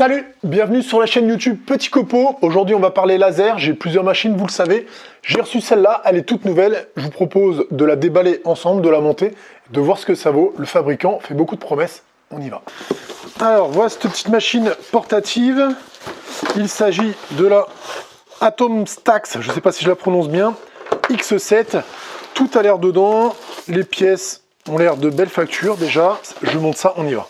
Salut, bienvenue sur la chaîne YouTube Petit Copeau. Aujourd'hui on va parler laser, j'ai plusieurs machines, vous le savez. J'ai reçu celle-là, elle est toute nouvelle. Je vous propose de la déballer ensemble, de la monter, de voir ce que ça vaut. Le fabricant fait beaucoup de promesses, on y va. Alors voilà cette petite machine portative. Il s'agit de la Atom Stax, je ne sais pas si je la prononce bien, X7. Tout a l'air dedans, les pièces ont l'air de belle facture déjà. Je monte ça, on y va.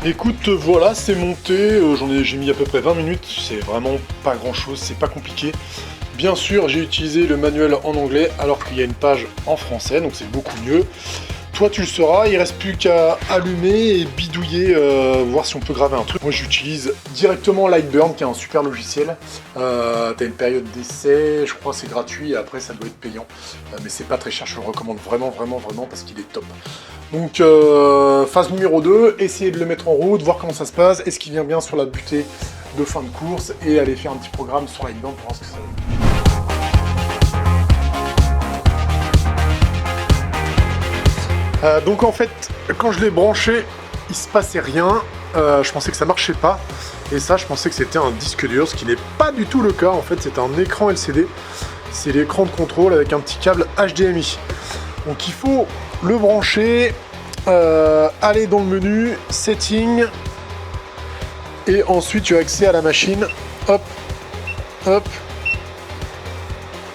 Écoute, voilà, c'est monté, j'ai mis à peu près 20 minutes, c'est vraiment pas grand chose, c'est pas compliqué. Bien sûr, j'ai utilisé le manuel en anglais alors qu'il y a une page en français, donc c'est beaucoup mieux. Toi tu le sauras, il reste plus qu'à allumer et bidouiller, voir si on peut graver un truc. Moi j'utilise directement Lightburn qui est un super logiciel. T'as une période d'essai, je crois que c'est gratuit et après ça doit être payant. Mais c'est pas très cher, je le recommande vraiment parce qu'il est top. Donc phase numéro 2, essayer de le mettre en route, voir comment ça se passe, est-ce qu'il vient bien sur la butée de fin de course et aller faire un petit programme sur Lightburn pour voir ce que ça donne. Donc en fait, quand je l'ai branché, il se passait rien. Je pensais que ça marchait pas. Et ça, je pensais que c'était un disque dur, ce qui n'est pas du tout le cas. En fait, c'est un écran LCD. C'est l'écran de contrôle avec un petit câble HDMI. Donc il faut le brancher, aller dans le menu, Setting. Et ensuite, tu as accès à la machine. Hop, hop.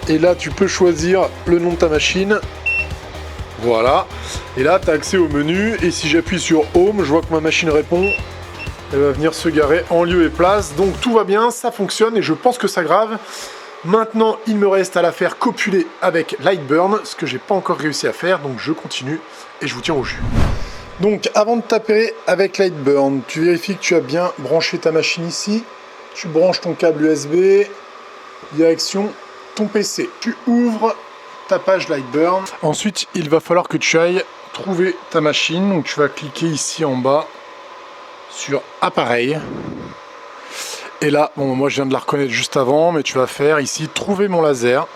Et là, tu peux choisir le nom de ta machine. Voilà, et là tu as accès au menu, et si j'appuie sur Home, je vois que ma machine répond, elle va venir se garer en lieu et place, donc tout va bien, ça fonctionne, et je pense que ça grave. Maintenant, il me reste à la faire copuler avec Lightburn, ce que j'ai pas encore réussi à faire, donc je continue, et je vous tiens au jus. Donc, avant de taper avec Lightburn, tu vérifies que tu as bien branché ta machine ici, tu branches ton câble USB, direction ton PC, tu ouvres ta page Lightburn. Ensuite, il va falloir que tu ailles trouver ta machine. Donc, tu vas cliquer ici en bas sur Appareil. Et là, bon, moi, je viens de la reconnaître juste avant, mais tu vas faire ici Trouver mon laser.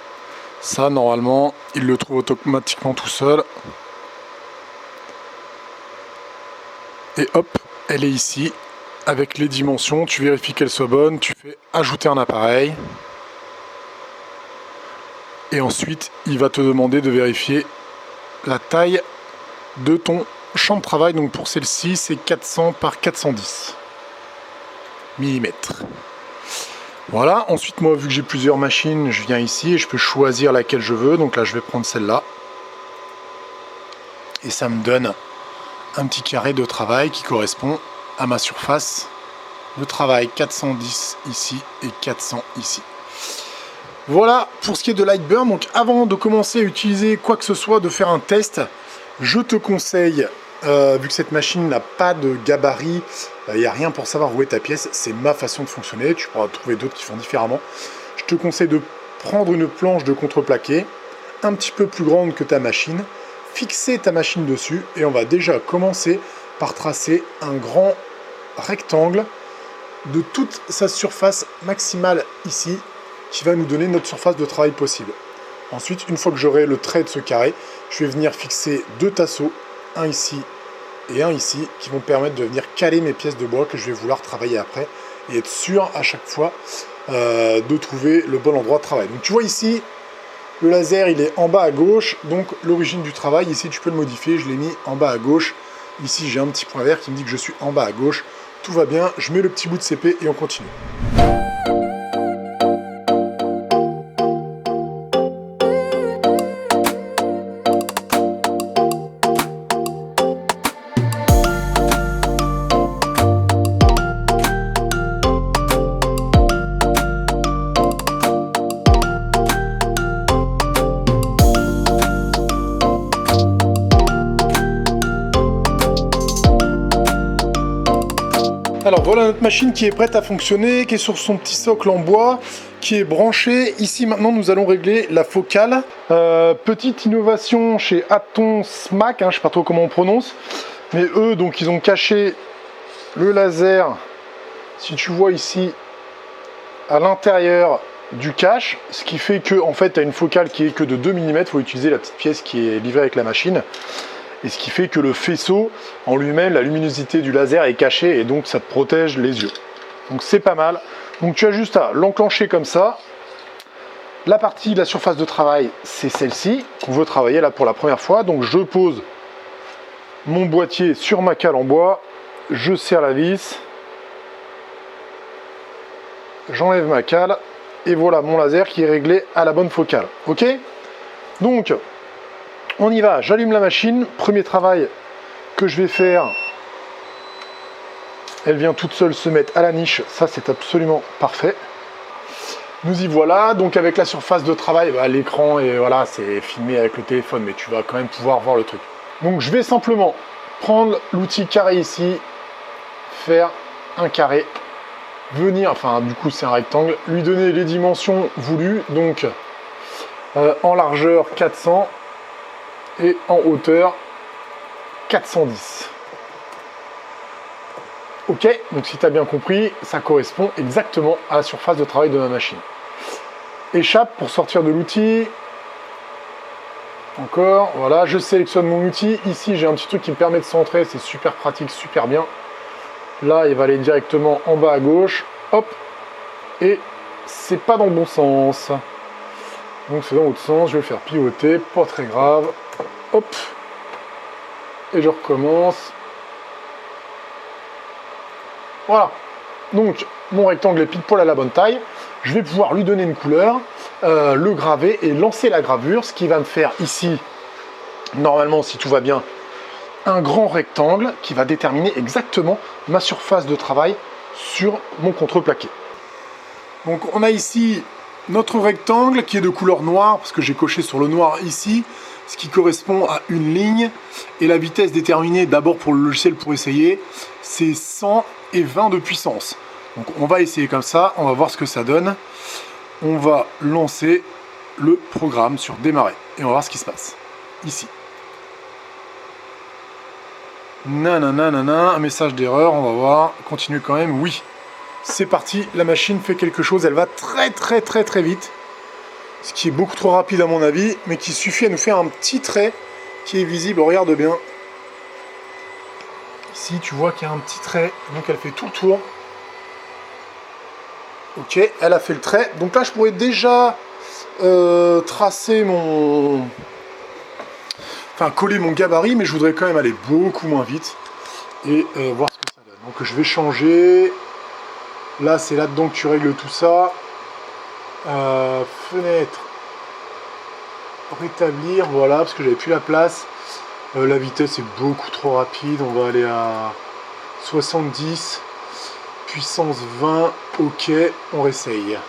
Ça, normalement, il le trouve automatiquement tout seul. Et hop, elle est ici avec les dimensions. Tu vérifies qu'elle soit bonne. Tu fais Ajouter un appareil. Et ensuite, il va te demander de vérifier la taille de ton champ de travail. Donc pour celle-ci, c'est 400 par 410 mm. Voilà, ensuite moi, vu que j'ai plusieurs machines, je viens ici et je peux choisir laquelle je veux. Donc là, je vais prendre celle-là. Et ça me donne un petit carré de travail qui correspond à ma surface de travail. 410 ici et 400 ici. Voilà pour ce qui est de Lightburn. Donc avant de commencer à utiliser quoi que ce soit, de faire un test, je te conseille, vu que cette machine n'a pas de gabarit, il n'y a rien pour savoir où est ta pièce, c'est ma façon de fonctionner, tu pourras trouver d'autres qui font différemment. Je te conseille de prendre une planche de contreplaqué, un petit peu plus grande que ta machine, fixer ta machine dessus, et on va déjà commencer par tracer un grand rectangle de toute sa surface maximale ici, qui va nous donner notre surface de travail possible. Ensuite, une fois que j'aurai le trait de ce carré, je vais venir fixer deux tasseaux, un ici et un ici, qui vont permettre de venir caler mes pièces de bois que je vais vouloir travailler après, et être sûr à chaque fois de trouver le bon endroit de travail. Donc tu vois ici, le laser il est en bas à gauche, donc l'origine du travail, ici tu peux le modifier, je l'ai mis en bas à gauche. Ici j'ai un petit point vert qui me dit que je suis en bas à gauche, tout va bien. Je mets le petit bout de CP et on continue. Alors voilà notre machine qui est prête à fonctionner, qui est sur son petit socle en bois, qui est branchée. Ici maintenant nous allons régler la focale. Petite innovation chez Aton Smack, je ne sais pas trop comment on prononce, mais eux donc ils ont caché le laser, si tu vois ici, à l'intérieur du cache, ce qui fait que en fait tu as une focale qui est que de 2 mm, il faut utiliser la petite pièce qui est livrée avec la machine. Et ce qui fait que le faisceau en lui-même, la luminosité du laser est cachée et donc ça te protège les yeux. Donc c'est pas mal. Donc tu as juste à l'enclencher comme ça. La partie de la surface de travail, c'est celle-ci qu'on veut travailler là pour la première fois. Donc je pose mon boîtier sur ma cale en bois, je serre la vis, j'enlève ma cale et voilà mon laser qui est réglé à la bonne focale. Ok? Donc on y va, j'allume la machine. Premier travail que je vais faire, elle vient toute seule se mettre à la niche, ça c'est absolument parfait. Nous y voilà, donc avec la surface de travail, l'écran et voilà, c'est filmé avec le téléphone, mais tu vas quand même pouvoir voir le truc. Donc je vais simplement prendre l'outil carré ici, faire un carré, venir, enfin du coup c'est un rectangle, lui donner les dimensions voulues, donc en largeur 400, et en hauteur 410. Ok, donc si tu as bien compris, ça correspond exactement à la surface de travail de ma machine. Échappe pour sortir de l'outil. Encore, voilà, je sélectionne mon outil. Ici, j'ai un petit truc qui me permet de centrer, c'est super pratique, super bien. Là, il va aller directement en bas à gauche. Hop, et c'est pas dans le bon sens. Donc c'est dans l'autre sens, je vais le faire pivoter, pas très grave. Hop, et je recommence. Voilà, donc mon rectangle est pile poil à la bonne taille. Je vais pouvoir lui donner une couleur, le graver et lancer la gravure, ce qui va me faire ici, normalement si tout va bien, un grand rectangle qui va déterminer exactement ma surface de travail sur mon contreplaqué. Donc on a ici notre rectangle qui est de couleur noire, parce que j'ai coché sur le noir ici, ce qui correspond à une ligne, et la vitesse déterminée d'abord pour le logiciel pour essayer, c'est 120 de puissance. Donc on va essayer comme ça, on va voir ce que ça donne. On va lancer le programme sur démarrer, et on va voir ce qui se passe, ici. Nanana, un message d'erreur, on va voir, continuer quand même, oui. C'est parti, la machine fait quelque chose, elle va très vite. Ce qui est beaucoup trop rapide à mon avis, mais qui suffit à nous faire un petit trait qui est visible, regarde bien. Ici, tu vois qu'il y a un petit trait, donc elle fait tout le tour. Ok, elle a fait le trait. Donc là, je pourrais déjà tracer mon... Enfin, coller mon gabarit, mais je voudrais quand même aller beaucoup moins vite et voir ce que ça donne. Donc je vais changer. Là, c'est là-dedans que tu règles tout ça. Fenêtre, rétablir, voilà, parce que j'avais plus la place. La vitesse est beaucoup trop rapide, on va aller à 70, puissance 20, ok, on réessaye.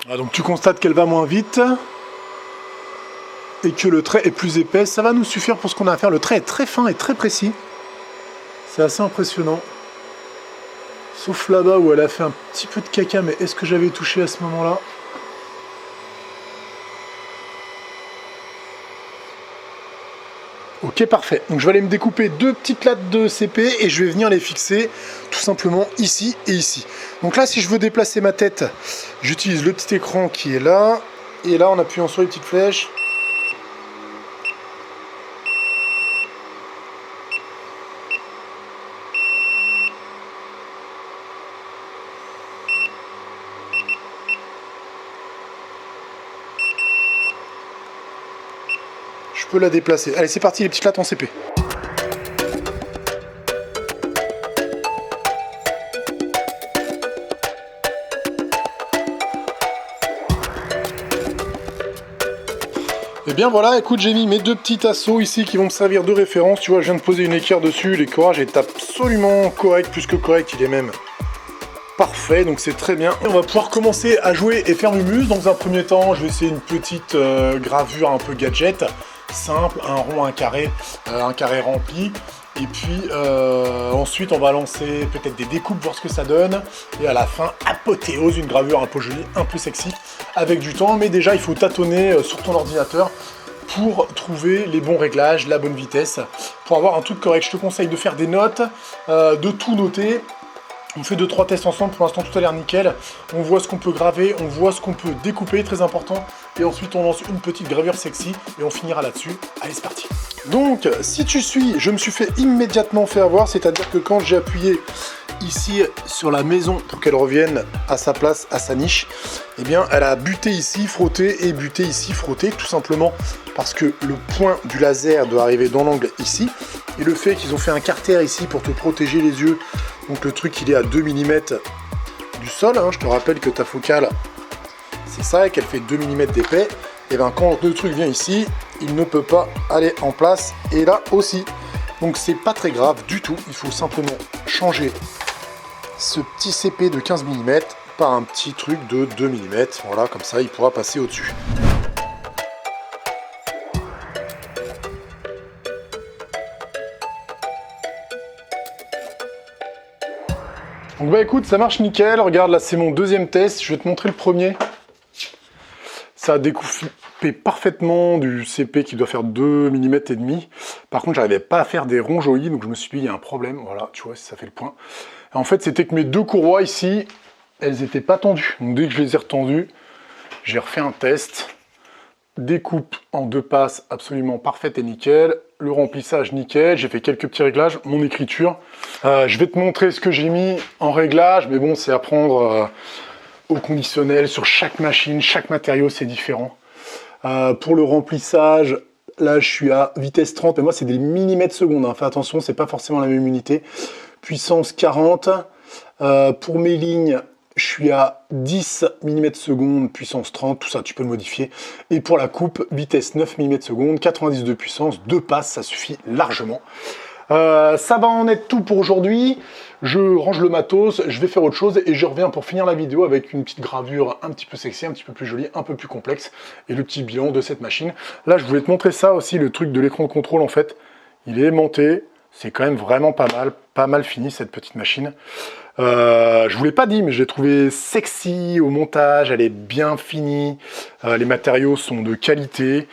Ah, donc tu constates qu'elle va moins vite et que le trait est plus épais, ça va nous suffire pour ce qu'on a à faire. Le trait est très fin et très précis, c'est assez impressionnant. Sauf là-bas où elle a fait un petit peu de caca, mais est-ce que j'avais touché à ce moment-là? Ok, parfait. Donc je vais aller me découper 2 petites lattes de CP et je vais venir les fixer tout simplement ici et ici. Donc là, si je veux déplacer ma tête, j'utilise le petit écran qui est là. Et là, en appuyant sur les petites flèches, je peux la déplacer. Allez, c'est parti, les petites lattes en CP. Et bien voilà, écoute, j'ai mis mes 2 petits tasseaux ici qui vont me servir de référence. Tu vois, je viens de poser une équerre dessus, l'écourage est absolument correct, plus que correct, il est même parfait, donc c'est très bien. Et on va pouvoir commencer à jouer et faire Mumus. Dans un premier temps, je vais essayer une petite gravure un peu gadget, simple, un rond, un carré rempli. Et puis ensuite on va lancer peut-être des découpes, voir ce que ça donne. Et à la fin, apothéose, une gravure un peu jolie, un peu sexy, avec du temps. Mais déjà il faut tâtonner sur ton ordinateur pour trouver les bons réglages, la bonne vitesse, pour avoir un truc correct. Je te conseille de faire des notes, de tout noter. On fait 2-3 tests ensemble, pour l'instant tout a l'air nickel. On voit ce qu'on peut graver, on voit ce qu'on peut découper, très important. Et ensuite on lance une petite gravure sexy et on finira là-dessus. Allez, c'est parti. Donc si tu suis, je me suis immédiatement fait avoir, c'est-à-dire que quand j'ai appuyé ici sur la maison pour qu'elle revienne à sa place, à sa niche, eh bien elle a buté ici, frotté et buté ici, frotté, tout simplement parce que le point du laser doit arriver dans l'angle ici. Et le fait qu'ils ont fait un carter ici pour te protéger les yeux, donc le truc il est à 2 mm du sol, hein. Je te rappelle que ta focale c'est ça et qu'elle fait 2 mm d'épais, et bien quand le truc vient ici, il ne peut pas aller en place, et là aussi. Donc c'est pas très grave du tout, il faut simplement changer ce petit CP de 15 mm par un petit truc de 2 mm, voilà, comme ça il pourra passer au-dessus. Donc bah écoute, ça marche nickel, regarde là c'est mon 2e test, je vais te montrer le premier. Ça a découpé parfaitement du CP qui doit faire 2 mm et demi. Par contre j'arrivais pas à faire des ronds jolis, donc je me suis dit il y a un problème, voilà, tu vois, ça fait le point. En fait c'était que mes 2 courroies ici, elles étaient pas tendues. Donc dès que je les ai retendues, j'ai refait un test. Découpe en 2 passes absolument parfaite et nickel. Le remplissage nickel, j'ai fait quelques petits réglages, mon écriture. Je vais te montrer ce que j'ai mis en réglage, mais bon, c'est à prendre au conditionnel sur chaque machine, chaque matériau, c'est différent. Pour le remplissage, là, je suis à vitesse 30, et moi, c'est des millimètres secondes. Hein. Fais attention, c'est pas forcément la même unité. Puissance 40. Pour mes lignes, je suis à 10 mm secondes, puissance 30, tout ça tu peux le modifier. Et pour la coupe, vitesse 9 mm secondes, 90 de puissance, 2 passes, ça suffit largement. Ça va en être tout pour aujourd'hui. Je range le matos, je vais faire autre chose et je reviens pour finir la vidéo avec une petite gravure un petit peu sexy, un petit peu plus jolie, un peu plus complexe et le petit bilan de cette machine. Là, je voulais te montrer ça aussi, le truc de l'écran de contrôle en fait. Il est aimanté, c'est quand même vraiment pas mal fini cette petite machine. Je vous l'ai pas dit, mais je l'ai trouvé sexy au montage, elle est bien finie, les matériaux sont de qualité.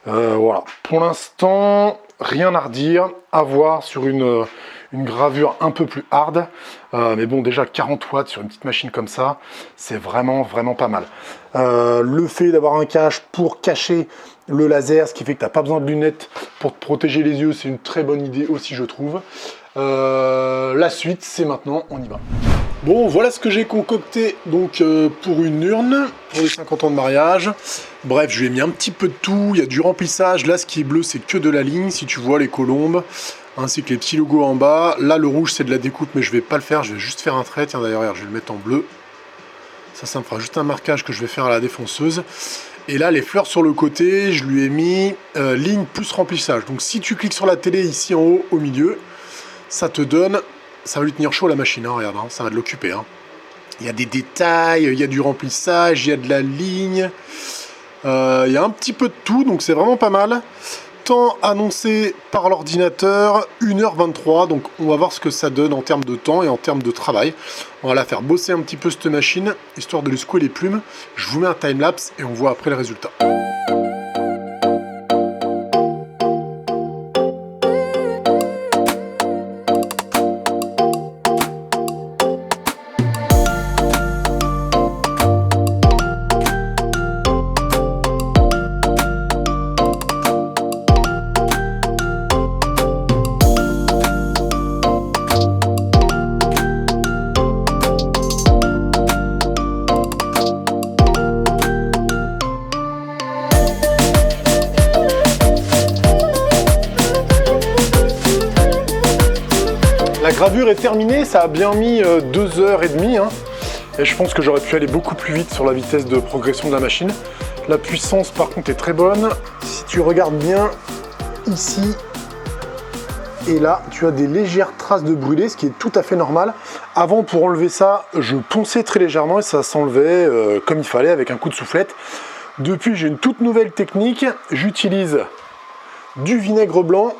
Voilà, pour l'instant, rien à redire, à voir sur une gravure un peu plus hard. Mais bon, déjà 40 watts sur une petite machine comme ça, c'est vraiment pas mal. Le fait d'avoir un cache pour cacher le laser, ce qui fait que tu n'as pas besoin de lunettes pour te protéger les yeux, c'est une très bonne idée aussi, je trouve. La suite, c'est maintenant, on y va. Bon, voilà ce que j'ai concocté donc pour une urne, pour les 50 ans de mariage. Bref, je lui ai mis un petit peu de tout, il y a du remplissage. Là, ce qui est bleu, c'est que de la ligne, si tu vois les colombes, ainsi que les petits logos en bas. Là, le rouge, c'est de la découpe, mais je vais pas le faire, je vais juste faire un trait. Tiens, d'ailleurs, je vais le mettre en bleu. Ça me fera juste un marquage que je vais faire à la défonceuse. Et là, les fleurs sur le côté, je lui ai mis ligne plus remplissage. Donc, si tu cliques sur la télé ici en haut, au milieu, ça te donne, ça va lui tenir chaud la machine, hein, regarde, hein, ça va de l'occuper. Hein. Il y a des détails, il y a du remplissage, il y a de la ligne, il y a un petit peu de tout, donc c'est vraiment pas mal. Temps annoncé par l'ordinateur, 1h23, donc on va voir ce que ça donne en termes de temps et en termes de travail. On va la faire bosser un petit peu cette machine, histoire de lui secouer les plumes. Je vous mets un timelapse et on voit après le résultat. La gravure est terminée, ça a bien mis 2h30, hein, et je pense que j'aurais pu aller beaucoup plus vite sur la vitesse de progression de la machine. La puissance par contre est très bonne. Si tu regardes bien ici et là, tu as des légères traces de brûlé, ce qui est tout à fait normal. Avant, pour enlever ça, je ponçais très légèrement et ça s'enlevait comme il fallait avec un coup de soufflette. Depuis, j'ai une toute nouvelle technique. J'utilise du vinaigre blanc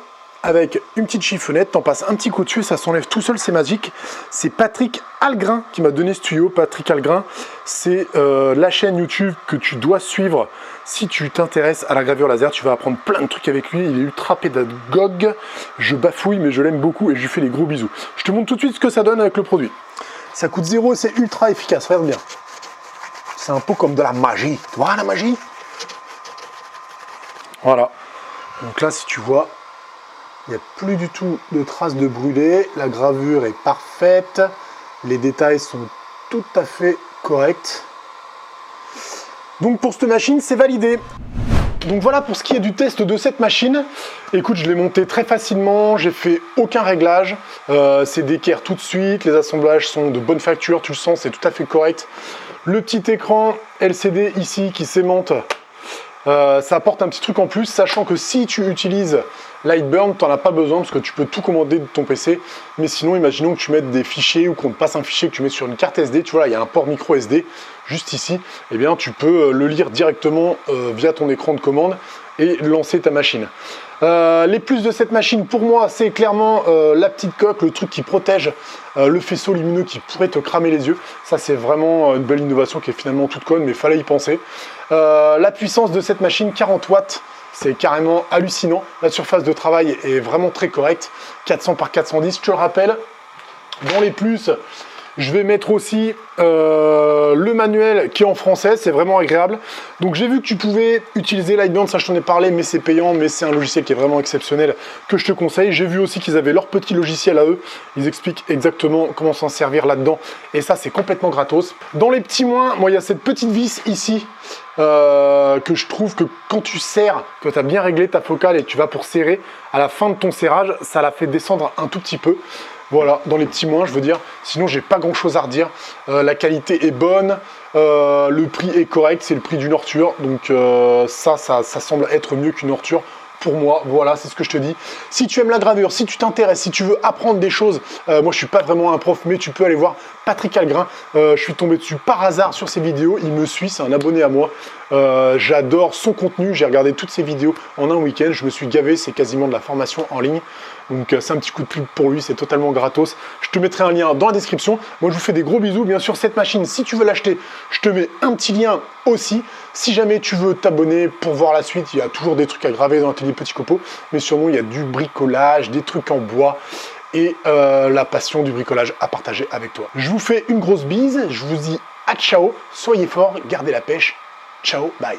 avec une petite chiffonnette, t'en passes un petit coup dessus et ça s'enlève tout seul, c'est magique. C'est Patrick Algrin qui m'a donné ce tuyau. Patrick Algrin, c'est la chaîne YouTube que tu dois suivre si tu t'intéresses à la gravure laser. Tu vas apprendre plein de trucs avec lui, il est ultra pédagogue, je bafouille mais je l'aime beaucoup et je lui fais des gros bisous. Je te montre tout de suite ce que ça donne avec le produit. Ça coûte 0 et c'est ultra efficace, regarde bien. C'est un peu comme de la magie, tu vois la magie? Voilà, donc là si tu vois, il n'y a plus du tout de traces de brûlé, la gravure est parfaite, les détails sont tout à fait corrects. Donc pour cette machine, c'est validé. Donc voilà pour ce qui est du test de cette machine. Écoute, je l'ai montée très facilement, j'ai fait aucun réglage, c'est d'équerre tout de suite, les assemblages sont de bonne facture, tu le sens, c'est tout à fait correct. Le petit écran LCD ici qui s'aimante, ça apporte un petit truc en plus, sachant que si tu utilises Lightburn, tu n'en as pas besoin parce que tu peux tout commander de ton PC. Mais sinon, imaginons que tu mettes des fichiers ou qu'on te passe un fichier que tu mets sur une carte SD. Tu vois, là, il y a un port micro SD juste ici. Eh bien, tu peux le lire directement via ton écran de commande et lancer ta machine. Les plus de cette machine, pour moi, c'est clairement la petite coque, le truc qui protège le faisceau lumineux qui pourrait te cramer les yeux. Ça, c'est vraiment une belle innovation qui est finalement toute conne, mais il fallait y penser. La puissance de cette machine, 40 watts. C'est carrément hallucinant. La surface de travail est vraiment très correcte. 400 par 410, je te le rappelle. Dans les plus, je vais mettre aussi le manuel qui est en français. C'est vraiment agréable. Donc j'ai vu que tu pouvais utiliser Lightburn, ça je t'en ai parlé, mais c'est payant. Mais c'est un logiciel qui est vraiment exceptionnel que je te conseille. J'ai vu aussi qu'ils avaient leur petit logiciel à eux. Ils expliquent exactement comment s'en servir là-dedans. Et ça, c'est complètement gratos. Dans les petits moins, moi, il y a cette petite vis ici. Que je trouve que quand tu serres, que tu as bien réglé ta focale et que tu vas pour serrer, à la fin de ton serrage, ça la fait descendre un tout petit peu. Voilà, dans les petits moins, je veux dire. Sinon, j'ai pas grand chose à redire. La qualité est bonne, le prix est correct, c'est le prix d'une Ortur. Donc ça semble être mieux qu'une Ortur. Pour moi, voilà, c'est ce que je te dis. Si tu aimes la gravure, si tu t'intéresses, si tu veux apprendre des choses, moi je suis pas vraiment un prof, mais tu peux aller voir Patrick Algrin. Je suis tombé dessus par hasard sur ses vidéos, il me suit, c'est un abonné à moi. J'adore son contenu, j'ai regardé toutes ses vidéos en un week-end, je me suis gavé, c'est quasiment de la formation en ligne. Donc c'est un petit coup de pub pour lui, c'est totalement gratos. Je te mettrai un lien dans la description. Moi je vous fais des gros bisous. Bien sûr, cette machine, si tu veux l'acheter, je te mets un petit lien aussi. Si jamais tu veux t'abonner pour voir la suite, il y a toujours des trucs à graver dans l'atelier Petit Copeau. Mais sûrement, il y a du bricolage, des trucs en bois et la passion du bricolage à partager avec toi. Je vous ffais une grosse bise. Je vous dis à ciao. Soyez forts, gardez la pêche. Ciao, bye.